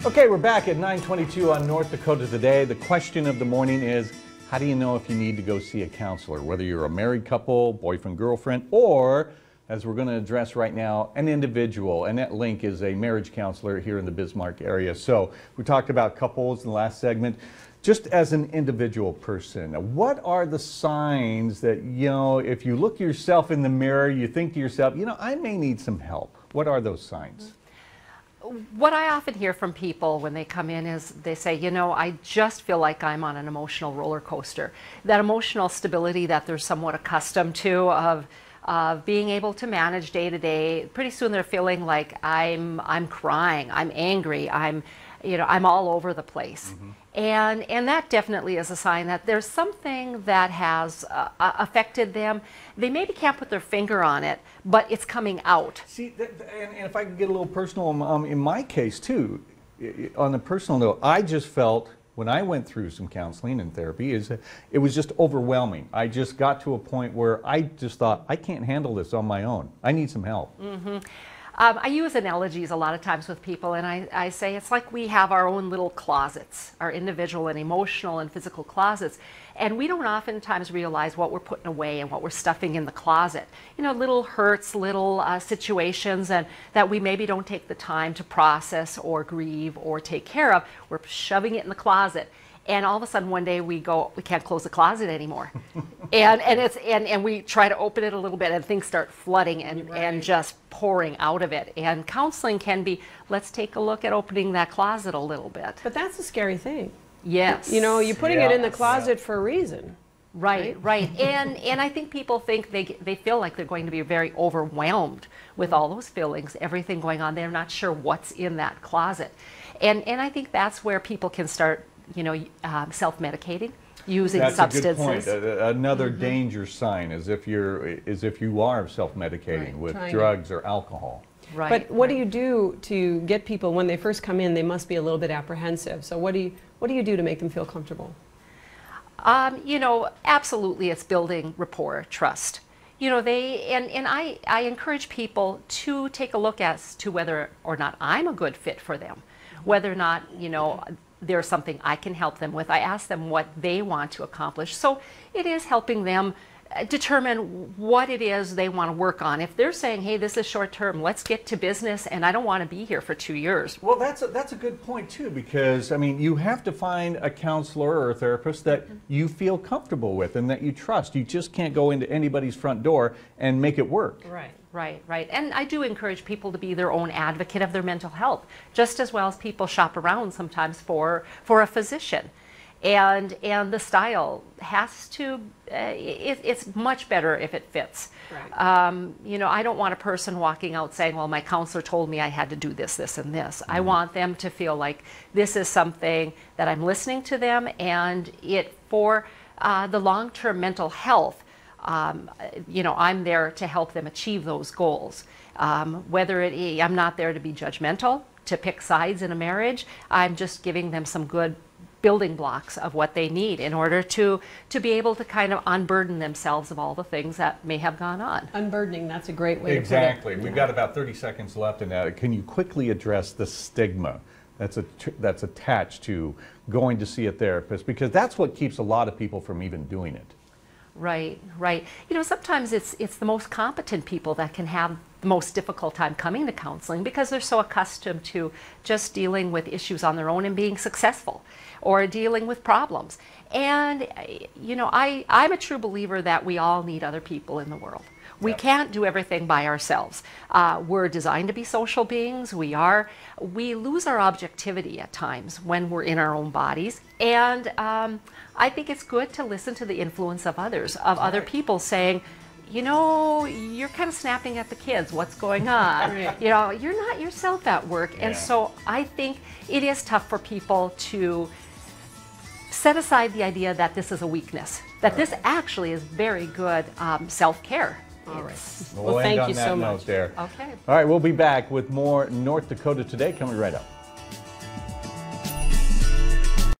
Okay, we're back at 9:22 on North Dakota Today. The question of the morning is, how do you know if you need to go see a counselor? Whether you're a married couple, boyfriend, girlfriend, or, as we're going to address right now, an individual. Annette Link is a marriage counselor here in the Bismarck area. So we talked about couples in the last segment. Just as an individual person, what are the signs that, you know, if you look yourself in the mirror, you think to yourself, you know, I may need some help? What are those signs? What I often hear from people when they come in is they say, you know, I just feel like I'm on an emotional roller coaster. That emotional stability that they're somewhat accustomed to of being able to manage day to day, pretty soon they're feeling like I'm crying, I'm angry, I'm all over the place. Mm-hmm. And that definitely is a sign that there's something that has affected them. They maybe can't put their finger on it, but it's coming out. See, and if I could get a little personal, in my case too, on a personal note, I just felt when I went through some counseling and therapy, it was just overwhelming. I just got to a point where I just thought, I can't handle this on my own. I need some help. Mm-hmm. I use analogies a lot of times with people, and I say it's like we have our own little closets, our individual and emotional and physical closets, and we don't oftentimes realize what we're putting away and what we're stuffing in the closet. You know, little hurts, little situations, and that we maybe don't take the time to process or grieve or take care of. We're shoving it in the closet. And all of a sudden one day we can't close the closet anymore. and we try to open it a little bit and things start flooding and just pouring out of it. And counseling can be, let's take a look at opening that closet a little bit. But that's a scary thing. Yes. You know, you're putting it in the closet for a reason. Right. And I think people think they feel like they're going to be very overwhelmed with all those feelings, everything going on. They're not sure what's in that closet. And I think that's where people can start, you know, self-medicating, using substances. That's a good point. Another danger sign is if you are self-medicating with drugs or alcohol. Right. But what do you do to get people, when they first come in, they must be a little bit apprehensive. So what do you do to make them feel comfortable? You know, absolutely, it's building rapport, trust. You know, I encourage people to take a look as to whether or not I'm a good fit for them, whether or not, you know, there's something I can help them with. I ask them what they want to accomplish. So it is helping them determine what it is they want to work on. If they're saying, hey, this is short term, let's get to business, and I don't want to be here for 2 years. Well, that's a good point too, because I mean, you have to find a counselor or a therapist that you feel comfortable with and that you trust. You just can't go into anybody's front door and make it work. Right. And I do encourage people to be their own advocate of their mental health, just as well as people shop around sometimes for a physician. And the style has to, it's much better if it fits. Right. You know, I don't want a person walking out saying, well, my counselor told me I had to do this, this, and this. I want them to feel like this is something that I'm listening to them, and for the long-term mental health, you know, I'm there to help them achieve those goals. I'm not there to be judgmental, to pick sides in a marriage. I'm just giving them some good building blocks of what they need in order to be able to kind of unburden themselves of all the things that may have gone on. Unburdening, that's a great way to put it. Exactly. We've got about 30 seconds left in that. Can you quickly address the stigma that's attached to going to see a therapist? Because that's what keeps a lot of people from even doing it. Right. You know, sometimes it's the most competent people that can have the most difficult time coming to counseling because they're so accustomed to just dealing with issues on their own and being successful or dealing with problems. And, you know, I'm a true believer that we all need other people in the world. We can't do everything by ourselves. We're designed to be social beings. We lose our objectivity at times when we're in our own bodies. And I think it's good to listen to the influence of others, of other people saying, you know, you're kind of snapping at the kids. What's going on? You know, you're not yourself at work. And so I think it is tough for people to set aside the idea that this is a weakness, that this actually is very good self-care. All right. Well, thank you so much. Okay. All right, we'll be back with more North Dakota Today coming right up.